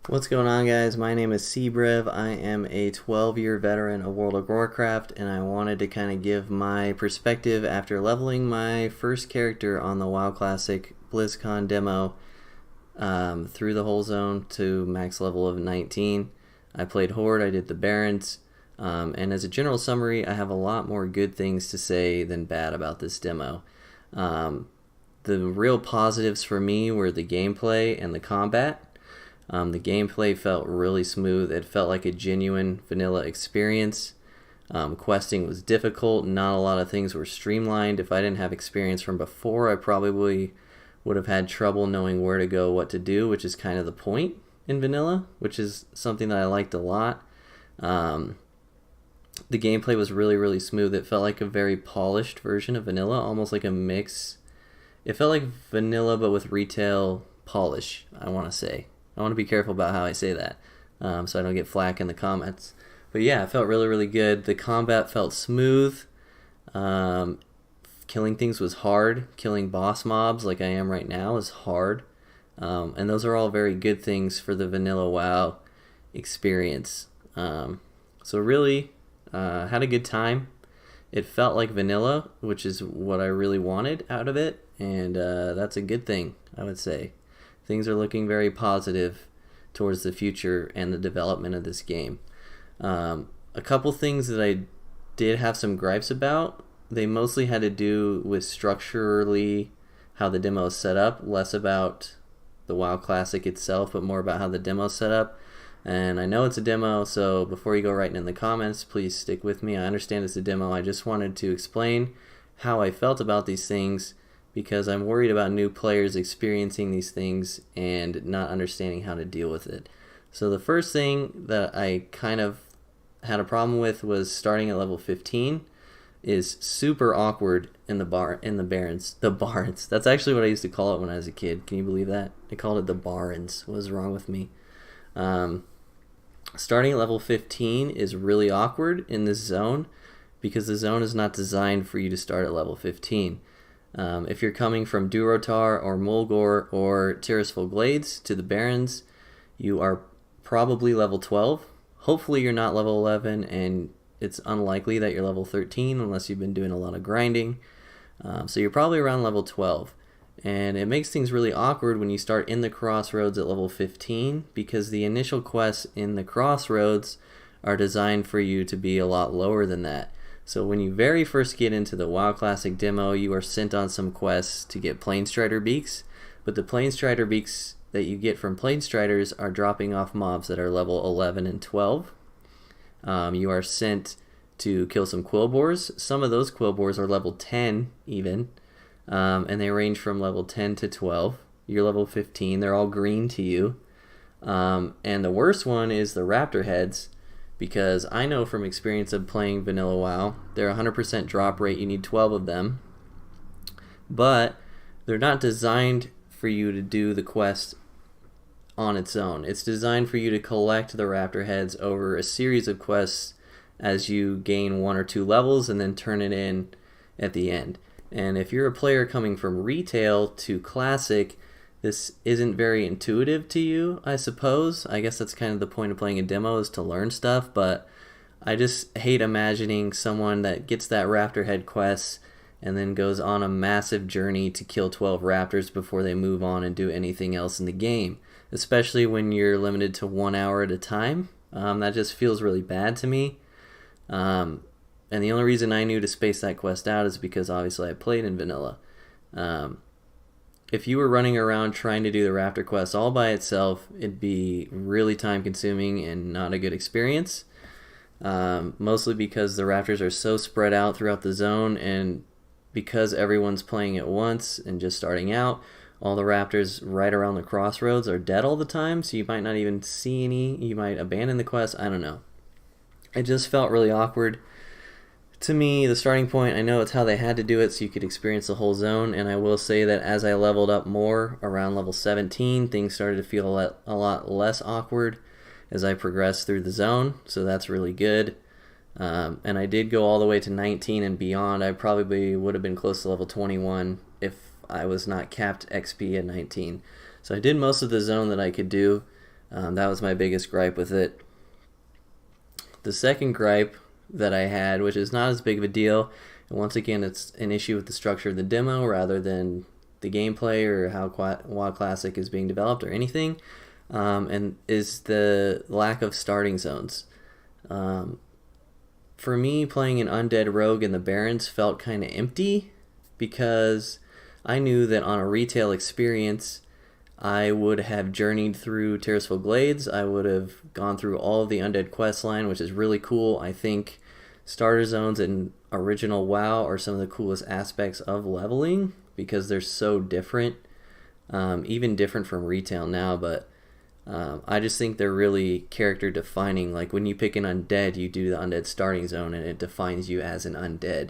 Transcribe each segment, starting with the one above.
What's going on, guys? My name is Seabrev. I am a 12-year veteran of World of Warcraft, and I wanted to kind of give my perspective after leveling my first character on the WoW Classic BlizzCon demo through the whole zone to max level of 19. I played Horde, I did the Barons, and as a general summary, I have a lot more good things to say than bad about this demo. The real positives for me were the gameplay and the combat. The gameplay felt really smooth. It felt like a genuine vanilla experience. Questing was difficult. Not a lot of things were streamlined. If I didn't have experience from before, I probably would have had trouble knowing where to go, what to do, which is kind of the point in vanilla, which is something that I liked a lot. The gameplay was really, really smooth. It felt like a very polished version of vanilla, almost like a mix. It felt like vanilla, but with retail polish, I want to say. I want to be careful about how I say that, so I don't get flack in the comments. But yeah, it felt really, really good. The combat felt smooth. Killing things was hard. Killing boss mobs like I am right now is hard. And those are all very good things for the vanilla WoW experience. So really, had a good time. It felt like vanilla, which is what I really wanted out of it, and that's a good thing, I would say. Things are looking very positive towards the future and the development of this game. A couple things that I did have some gripes about, they mostly had to do with structurally how the demo is set up, less about the WoW Classic itself, but more about how the demo is set up. And I know it's a demo, so before you go writing in the comments, please stick with me. I understand it's a demo. I just wanted to explain how I felt about these things, because I'm worried about new players experiencing these things and not understanding how to deal with it. So the first thing that I kind of had a problem with was starting at level 15 is super awkward in the Barrens. The Barrens. That's actually what I used to call it when I was a kid. Can you believe that? I called it the Barrens. What was wrong with me? Starting at level 15 is really awkward in this zone because the zone is not designed for you to start at level 15. If you're coming from Durotar or Mulgore or Tirisful Glades to the Barrens, you are probably level 12. Hopefully you're not level 11, and it's unlikely that you're level 13 unless you've been doing a lot of grinding. So you're probably around level 12. And it makes things really awkward when you start in the Crossroads at level 15, because the initial quests in the Crossroads are designed for you to be a lot lower than that. So when you very first get into the WoW Classic demo, you are sent on some quests to get Planestrider beaks, but the Planestrider beaks that you get from Planestriders are dropping off mobs that are level 11 and 12. You are sent to kill some Quillboars. Some of those Quillboars are level 10 even, and they range from level 10 to 12. You're level 15. They're all green to you. And the worst one is the Raptor Heads, because I know from experience of playing vanilla WoW, they're 100% drop rate. You need 12 of them, but they're not designed for you to do the quest on its own. It's designed for you to collect the Raptor Heads over a series of quests as you gain 1 or 2 levels and then turn it in at the end. And if you're a player coming from retail to classic, this isn't very intuitive to you, I suppose. I guess that's kind of the point of playing a demo, is to learn stuff, but I just hate imagining someone that gets that Raptor Head quest and then goes on a massive journey to kill 12 raptors before they move on and do anything else in the game, especially when you're limited to 1 hour at a time. That just feels really bad to me. And the only reason I knew to space that quest out is because obviously I played in vanilla. If you were running around trying to do the Raptor quest all by itself, it'd be really time consuming and not a good experience. Mostly because the Raptors are so spread out throughout the zone, and because everyone's playing at once and just starting out, all the Raptors right around the Crossroads are dead all the time, so you might not even see any. You might abandon the quest. I don't know. It just felt really awkward. To me, the starting point, I know it's how they had to do it so you could experience the whole zone, and I will say that as I leveled up more, around level 17, things started to feel a lot less awkward as I progressed through the zone, so that's really good. And I did go all the way to 19 and beyond. I probably would have been close to level 21 if I was not capped XP at 19. So I did most of the zone that I could do. That was my biggest gripe with it. The second gripe that I had, which is not as big of a deal, and once again it's an issue with the structure of the demo rather than the gameplay or how WoW Classic is being developed or anything, and is the lack of starting zones. For me, playing an undead rogue in the Barrens felt kind of empty because I knew that on a retail experience I would have journeyed through Tirisfal Glades. I would have gone through all of the undead quest line, which is really cool. I think starter zones in original WoW are some of the coolest aspects of leveling because they're so different, even different from retail now, but I just think they're really character defining. Like when you pick an undead, you do the undead starting zone and it defines you as an undead,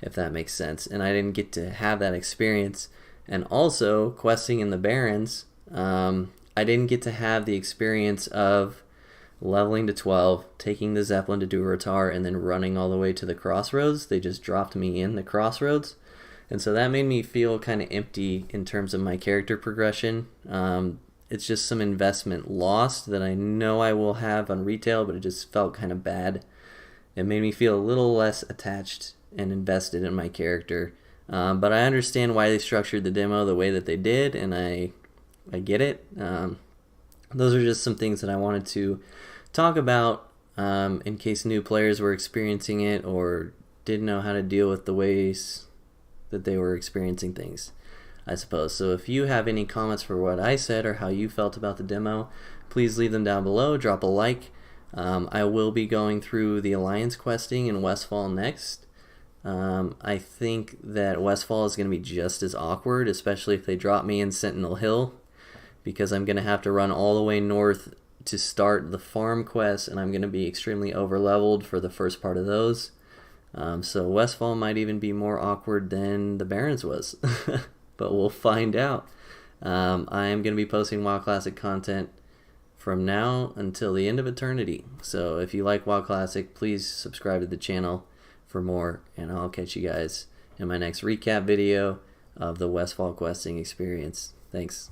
if that makes sense. And I didn't get to have that experience. And also, questing in the Barrens, I didn't get to have the experience of leveling to 12, taking the Zeppelin to Durotar, and then running all the way to the crossroads. They just dropped me in the crossroads. And so that made me feel kind of empty in terms of my character progression. It's just some investment lost that I know I will have on retail, but it just felt kind of bad. It made me feel a little less attached and invested in my character. But I understand why they structured the demo the way that they did, and I get it. Those are just some things that I wanted to talk about in case new players were experiencing it or didn't know how to deal with the ways that they were experiencing things, I suppose. So if you have any comments for what I said or how you felt about the demo, please leave them down below. Drop a like. I will be going through the Alliance questing in Westfall next. I think that Westfall is going to be just as awkward, especially if they drop me in Sentinel Hill, because I'm going to have to run all the way north to start the farm quest, and I'm going to be extremely over-leveled for the first part of those. So Westfall might even be more awkward than the Barrens was, but we'll find out. I am going to be posting WoW Classic content from now until the end of eternity. So if you like WoW Classic, please subscribe to the channel for more, and I'll catch you guys in my next recap video of the Westfall questing experience. Thanks.